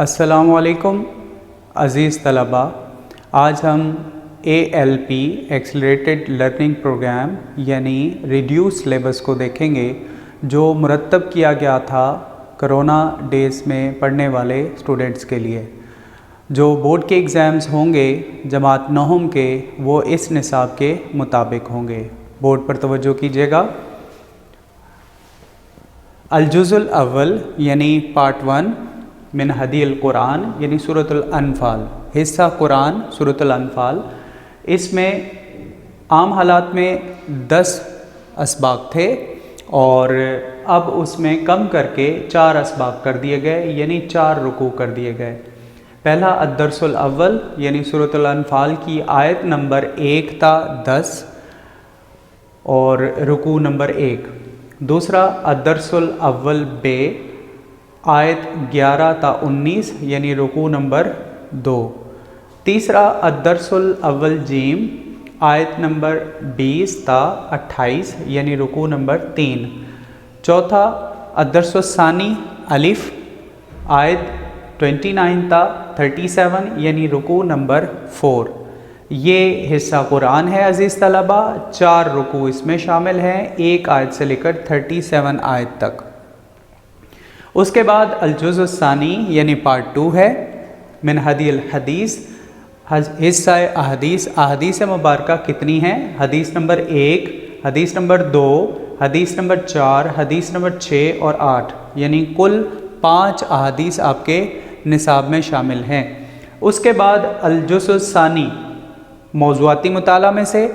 अस्सलामु अलैकुम अज़ीज़ तलबा। आज हम ALP एक्सेलरेटेड लर्निंग प्रोग्राम यानी रिड्यूस सिलेबस को देखेंगे, जो मुरतब किया गया था कोरोना डेज़ में पढ़ने वाले स्टूडेंट्स के लिए। जो बोर्ड के एग्ज़ाम्स होंगे जमात नहम के, वो इस निसाब के मुताबिक होंगे। बोर्ड पर तवज्जो कीजिएगा। अल-जुज़ुल अव्वल यानी पार्ट 1 मिन हदील कुरान यानी सूरतुल अनफाल, हिस्सा कुरान सूरतुल अनफाल। इसमें आम हालात में 10 असबाक थे और अब उसमें कम करके 4 असबाक कर दिए गए, यानी 4 रुकू कर दिए गए। पहला अद-दर्सुल अव्वल यानी सूरतुल अनफाल की आयत नंबर 1 था 10 और रुकू नंबर 1। दूसरा अद-दर्सुल अव्वल बे आयत 11 ता 19 यानी रुकू नंबर 2। तीसरा अद-दर्सुल अव्वल जीम आयत नंबर 20 ता 28 यानी रुकू नंबर 3। चौथा अद-दर्सुल सानी अलिफ आयत 29 ता 37 यानी रुकू नंबर 4। ये हिस्सा कुरान है अज़ीज़ तलबा। 4 रुकू इसमें शामिल हैं, 1 आयत से लेकर 37 आयत तक। उसके बाद अल-जुज़् सानी यानी पार्ट 2 है मिन हदील हदीस, हिस्सा अहदीस। अहदीस मुबारका कितनी हैं? हदीस नंबर 1, हदीस नंबर 2, हदीस नंबर 4, हदीस नंबर 6 और 8, यानी कुल 5 अहदीस आपके निसाब में शामिल हैं। उसके बाद अल-जुज़् सानी मौज़ूआती मुताला में से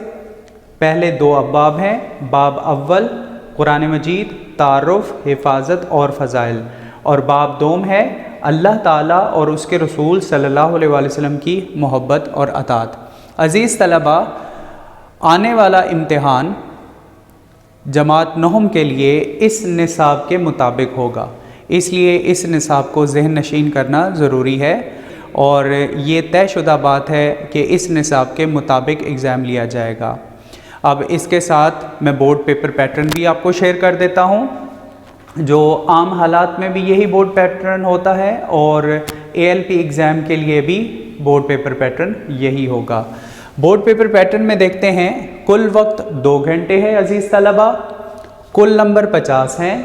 पहले 2 अब्बाब हैं। बाब अव्वल कुरान मजीद, तारुफ़, हिफाजत और फ़ज़ाइल, और बाब दोम है अल्लाह ताला और उसके रसूल सल्लल्लाहु अलैहि वसल्लम की मोहब्बत और अतात। अज़ीज़ तलबा, आने वाला इम्तिहान जमात नहम के लिए इस निसाब के मुताबिक होगा, इसलिए इस निसाब को ज़हन नशीन करना ज़रूरी है और ये तयशुदा बात है कि इस निसाब के मुताबिक एग्ज़ाम लिया जाएगा। अब इसके साथ मैं बोर्ड पेपर पैटर्न भी आपको शेयर कर देता हूँ, जो आम हालात में भी यही बोर्ड पैटर्न होता है और ALP एग्ज़ाम के लिए भी बोर्ड पेपर पैटर्न यही होगा। बोर्ड पेपर पैटर्न में देखते हैं, कुल वक्त 2 घंटे है अज़ीज़ तलबा, कुल नंबर 50 हैं।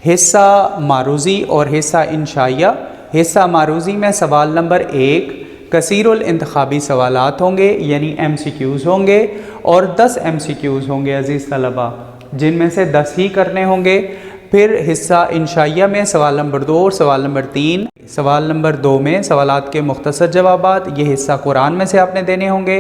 हिस्सा मारूज़ी और हिस्सा इंशाइया। हिस्सा मारूज़ी में सवाल नंबर 1 कसीरुल इंतखाबी सवालात होंगे यानी MCQs होंगे और 10 MCQs होंगे अज़ीज़ तलबा, जिनमें से 10 ही करने होंगे। फिर हिस्सा इंशाइया में सवाल नंबर 2 और सवाल नंबर 3। सवाल नंबर 2 में सवालात के मुख्तसर जवाबात, ये हिस्सा कुरान में से आपने देने होंगे।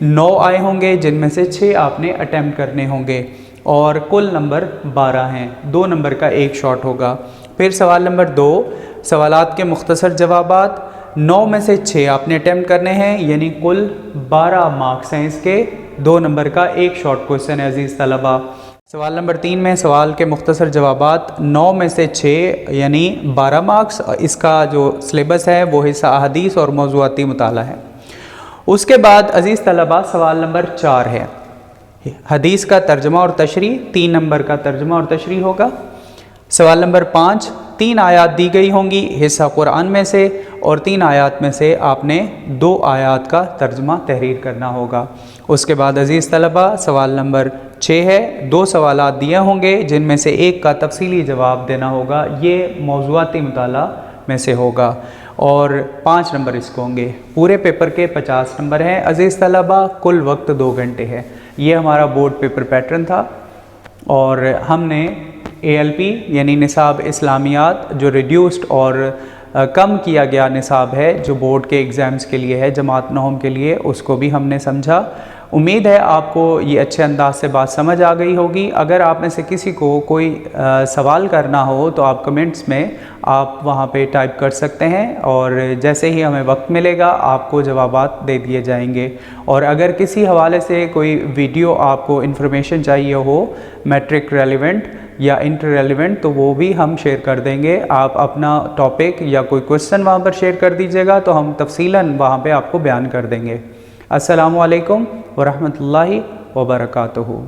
9 आए होंगे जिनमें से 6 आपने अटैम्प्ट करने होंगे और कुल नंबर 12 हैं। 2 नंबर का 1 शॉर्ट होगा। फिर सवाल नंबर 2 सवालात के मुख्तसर जवाबात, 9 में से 6 आपने अटैम्प्ट करने हैं, यानी कुल 12 मार्क्स हैं इसके। 2 नंबर का 1 शॉर्ट क्वेश्चन है अज़ीज़ तलबा। सवाल नंबर 3 में सवाल के मुख्तसर जवाबात, 9 में से 6 यानी 12 मार्क्स। इसका जो सिलेबस है वो हिस्सा अहदीस और मौज़ूआती मुताला है। उसके बाद अज़ीज़ तलबा सवाल नंबर 4 है हदीस का तर्जमा और तशरीह, 3 नंबर का तर्जमा और तशरीह होगा। सवाल नंबर 5 3 आयात दी गई होंगी हिस्सा कुरान में से और 3 आयात में से आपने 2 आयात का तर्जमा तहरीर करना होगा। उसके बाद अज़ीज़ तलबा सवाल नंबर 6 है, 2 सवालात दिए होंगे जिनमें से 1 का तफसीली जवाब देना होगा, ये मौज़ूआती मुताला में से होगा और 5 नंबर इसको होंगे। पूरे पेपर के 50 नंबर हैं अज़ीज़ तलबा, कुल वक्त 2 घंटे है। ये हमारा बोर्ड पेपर पैटर्न था और हमने ALP यानी निसाब इस्लामियात, जो रिड्यूस्ड और कम किया गया निसाब है जो बोर्ड के एग्ज़ाम्स के लिए है जमात नहम के लिए, उसको भी हमने समझा। उम्मीद है आपको ये अच्छे अंदाज से बात समझ आ गई होगी। अगर आप में से किसी को कोई सवाल करना हो तो आप कमेंट्स में आप वहाँ पे टाइप कर सकते हैं और जैसे ही हमें वक्त मिलेगा आपको जवाबात दे दिए जाएंगे। और अगर किसी हवाले से कोई वीडियो आपको इन्फॉर्मेशन चाहिए हो मैट्रिक रेलिवेंट या इंटर रेलिवेंट, तो वो भी हम शेयर कर देंगे। आप अपना टॉपिक या कोई क्वेश्चन वहाँ पर शेयर कर दीजिएगा तो हम तफसीलन वहाँ पे आपको बयान कर देंगे। अस्सलामु अलैकुम व रहमतुल्लाहि व बरकातुहू।